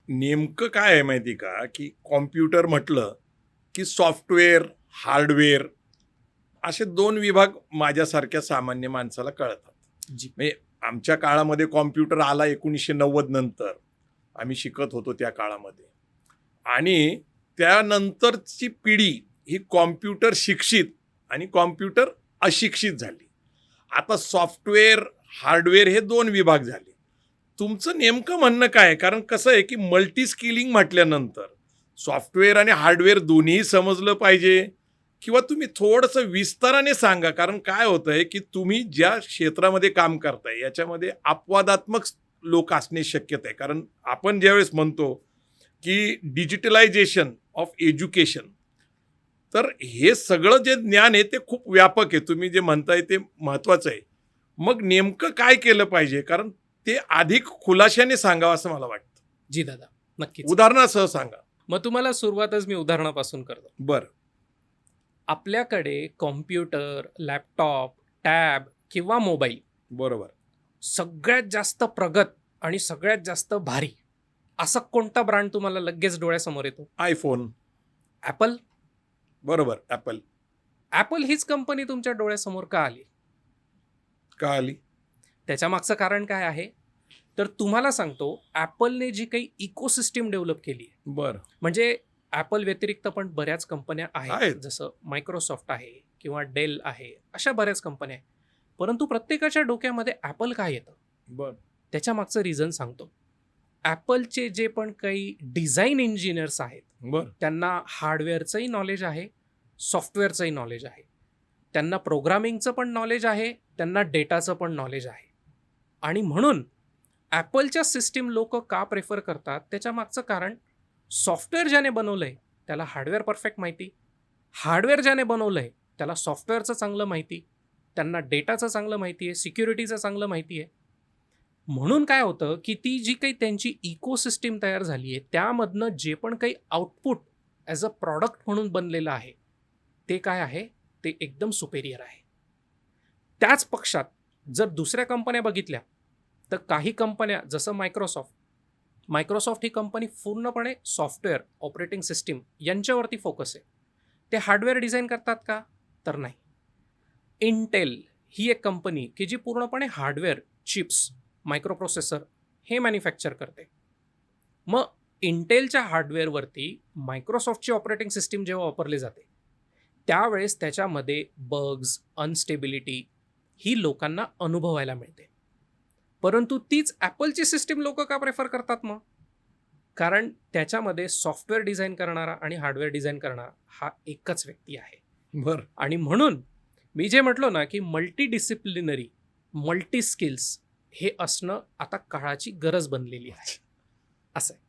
नेमकं काय आहे माहिती का, की कॉम्प्युटर म्हटलं की सॉफ्टवेअर, हार्डवेअर असे 2 विभाग माझ्यासारख्या सामान्य माणसाला कळतात. जी. म्हणजे आमच्या काळामध्ये कॉम्प्युटर आला 1990 नंतर. आम्ही शिकत होतो त्या काळामध्ये. आणि त्यानंतरची पिढी ही कॉम्प्युटर शिक्षित आणि कॉम्प्युटर अशिक्षित झाली. आता सॉफ्टवेअर, हार्डवेअर हे 2 विभाग झाले. तुमचं नेमकं म्हणणं काय आहे? कारण कसं आहे की मल्टी स्किलिंग म्हटल्यानंतर सॉफ्टवेअर आणि हार्डवेअर दोन्हीही समजलं पाहिजे, किंवा तुम्ही थोडंसं विस्ताराने सांगा. कारण काय होतंय की तुम्ही ज्या क्षेत्रामध्ये काम करताय याच्यामध्ये अपवादात्मक लोक असणे शक्यता आहे. कारण आपण ज्यावेळेस म्हणतो की डिजिटलायझेशन ऑफ एज्युकेशन, तर हे सगळं जे ज्ञान आहे ते खूप व्यापक आहे. तुम्ही जे म्हणताय ते महत्त्वाचं आहे. मग नेमकं काय केलं पाहिजे? कारण ते अधिक खुलाशाने सांगावं असं मला वाटतं. जी दादा, नक्कीच. उदाहरणासह सांगा. मग तुम्हाला सुरुवातच मी उदाहरणापासून करतो. बरं. आपल्याकडे कॉम्प्युटर, लॅपटॉप, टॅब किंवा मोबाईल बरोबर. सगळ्यात जास्त प्रगत आणि सगळ्यात जास्त भारी असा कोणता ब्रँड तुम्हाला लगेच डोळ्यासमोर येतो? आयफोन. ॲपल. बरोबर. ॲपल. ॲपल हीच कंपनी तुमच्या डोळ्यासमोर का आली? का आली? त्याच्या मागचं कारण काय आहे? तर तुम्हाला सांगतो, ॲपलने जी काही इकोसिस्टीम डेव्हलप केली आहे, बरं. म्हणजे ॲपल व्यतिरिक्त पण बऱ्याच कंपन्या आहेत, आहेत. जसं मायक्रोसॉफ्ट आहे किंवा डेल आहे, अशा बऱ्याच कंपन्या आहेत. परंतु प्रत्येकाच्या डोक्यामध्ये ॲपल काय येतं? बरं. त्याच्या मागचं रिझन सांगतो. ॲपलचे जे पण काही डिझाईन इंजिनियर्स आहेत, बरं. त्यांना हार्डवेअरचंही नॉलेज आहे, सॉफ्टवेअरचंही नॉलेज आहे. त्यांना प्रोग्रामिंगचं पण नॉलेज आहे, त्यांना डेटाचं पण नॉलेज आहे. आणि म्हणून ॲपलच्या सिस्टीम लोक का प्रेफर करतात? त्याच्या मागचं कारण, सॉफ्टवेअर ज्याने बनवलंय त्याला हार्डवेअर परफेक्ट माहिती, हार्डवेअर ज्याने बनवलंय त्याला सॉफ्टवेअरचं चांगलं माहिती, त्यांना डेटाचं चांगलं माहिती आहे, सिक्युरिटीचं चांगलं माहिती आहे. म्हणून काय होतं की ती जी काही त्यांची इकोसिस्टीम तयार झाली आहे, त्यामधनं जे पण काही आउटपुट ॲज अ प्रॉडक्ट म्हणून बनलेलं आहे, ते काय आहे? ते एकदम सुपेरियर आहे. त्याच पक्षात जर दुसऱ्या कंपन्या बघितल्या, तर काही कंपन्या जसं मायक्रोसॉफ्ट ही कंपनी पूर्णपणे सॉफ्टवेअर, ऑपरेटिंग सिस्टीम यांच्यावरती फोकस आहे. ते हार्डवेअर डिझाईन करतात का? तर नाही. इंटेल ही एक कंपनी की जी पूर्णपणे हार्डवेअर, चिप्स, मायक्रोप्रोसेसर हे मॅन्युफॅक्चर करते. मग इंटेलच्या हार्डवेअरवरती मायक्रोसॉफ्टची ऑपरेटिंग सिस्टीम जेव्हा वापरली जाते, त्यावेळेस त्याच्यामध्ये बग्स, अनस्टेबिलिटी ही लोकांना अनुभवायला मिळते. परंतु तीच ॲपलची सिस्टीम लोक का प्रेफर करतात मग? कारण त्याच्यामध्ये सॉफ्टवेअर डिझाईन करणारा आणि हार्डवेअर डिझाईन करणारा हा एकच व्यक्ती आहे. बरं. आणि म्हणून मी जे म्हटलो ना की मल्टी डिसिप्लिनरी, मल्टी स्किल्स हे असणं आता काळाची गरज बनलेली आहे. असं आहे.